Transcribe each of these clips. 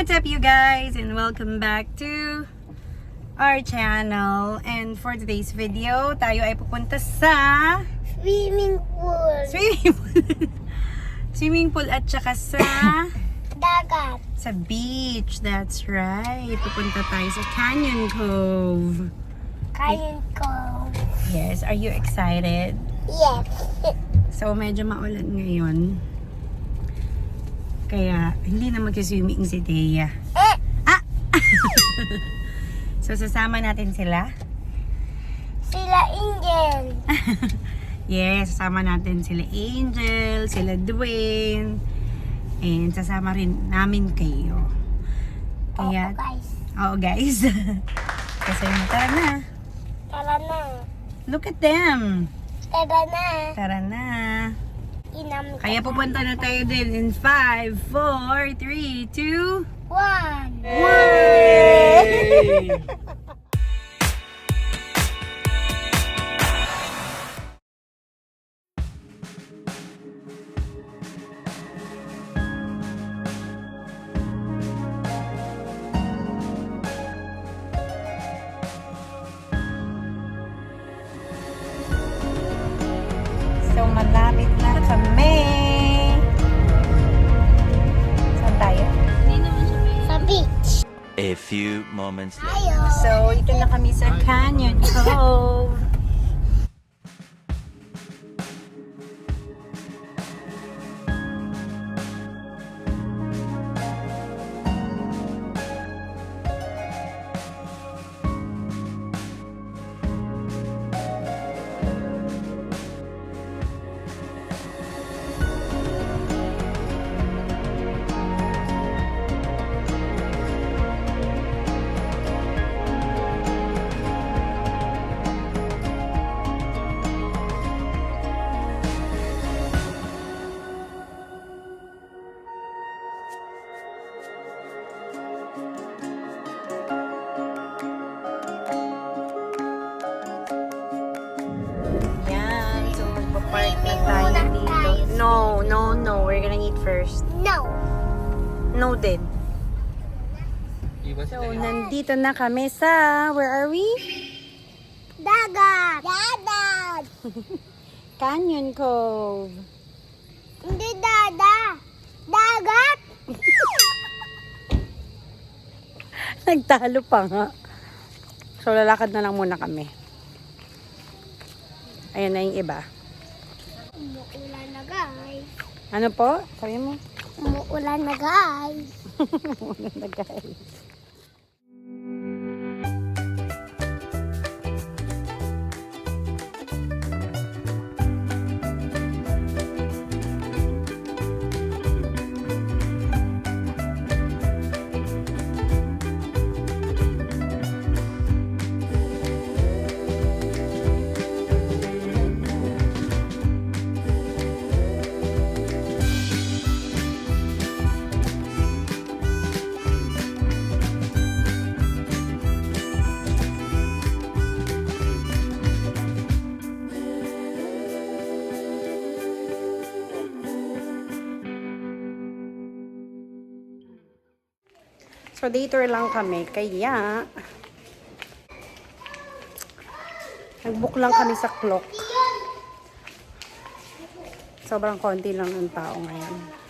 What's up you guys and welcome back to our channel. And for today's video, tayo ay pupunta sa Swimming pool. Swimming pool at saka sa Dagat. sa beach. That's right. Pupunta tayo sa Canyon Cove. Kain ko. Yes, are you excited? Yes. So medyo maulan ngayon. Kaya hindi na mag-swimming si Thea. Ah! So sasama natin sila. Sila Angel. Yes, sasama natin sila Angel, sila Dwayne. And sasama rin namin kayo. Kaya, Guys. oo guys. Kasi tara na. Tara na. Look at them. Tara na. Tara na. Inam ka. Kaya pupunta na tayo din in 5, 4, 3, 2, 1. 1! So, malapit na kami. Saan tayo? Sa beach. A few moments later. Ayo. So, ito na kami sa Canyon Cove. Yan. So, magpapark na tayo dito. No. We're gonna eat first. No. No din. So, nandito na kami sa... Where are we? Dagat. Dagat. Canyon Cove. Hindi dada. Dagat. Nagtalo pa nga. So, lalakad na lang muna kami. Ayan na yung iba. Umuulan na guys. Ano po? Sabi mo? Umuulan na guys. Umuulan na guys. So, detour lang kami. Kaya, nag-book lang kami sa clock. Sobrang konti lang ng tao ngayon.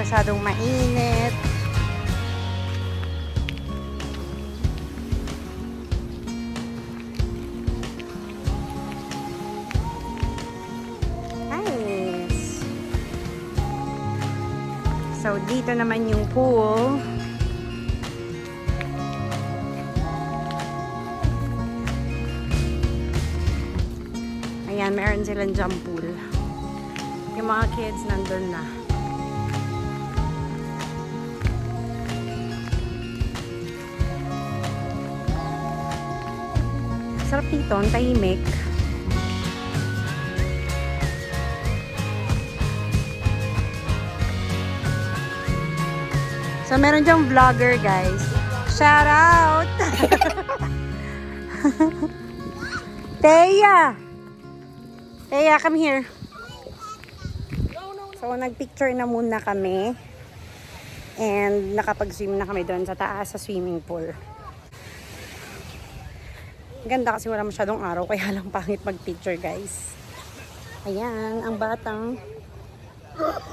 masyadong mainit. Nice. So, dito naman yung pool. Ayan, meron silang jump pool. Yung mga kids nandun na. Sarap dito, ang tahimik. So, meron dyang vlogger, guys. Shout out! Teya! Teya, come here. So, nagpicture na muna kami. And nakapag-swim na kami doon sa taas sa swimming pool. Ganda kasi wala masyadong araw, kaya lang pangit mag-picture, guys. Ayan, ang batang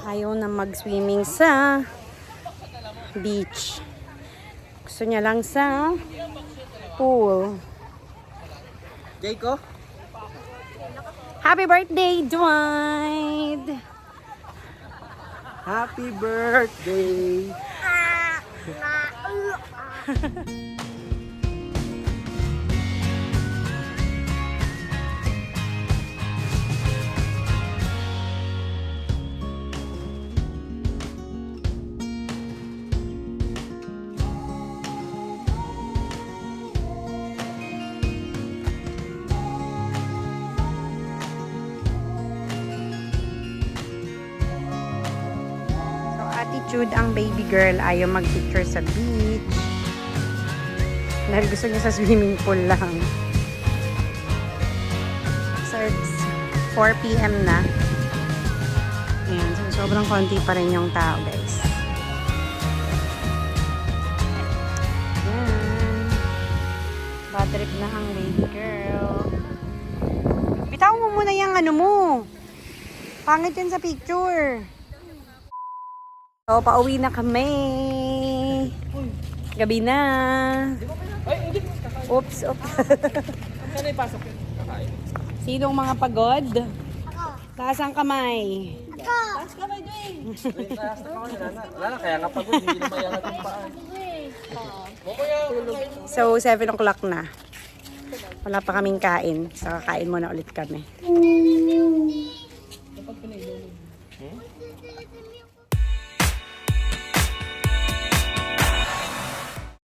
ayaw na mag-swimming sa beach. Gusto niya lang sa pool. Jayco? Happy birthday, Dwight! Happy birthday! Attitude ang baby girl, ayaw mag-picture sa beach dahil gusto niya sa swimming pool lang. So it's 4 PM na. Ayan, so sobrang konti pa rin yung tao, guys. Ayan, bad trip na ang baby girl. Bitawan mo muna yung ano mo, pangit yan sa picture. So, pauwi na kami. Gabi na. Oops, oops. Saan ipasok yun? Kakain. Sinong mga pagod? Taas ang kamay. Wala na, kaya nga pagod, hindi na mayangat yung paan. So, 7 o'clock na. Wala pa kaming kain. So, kakain muna ulit kami.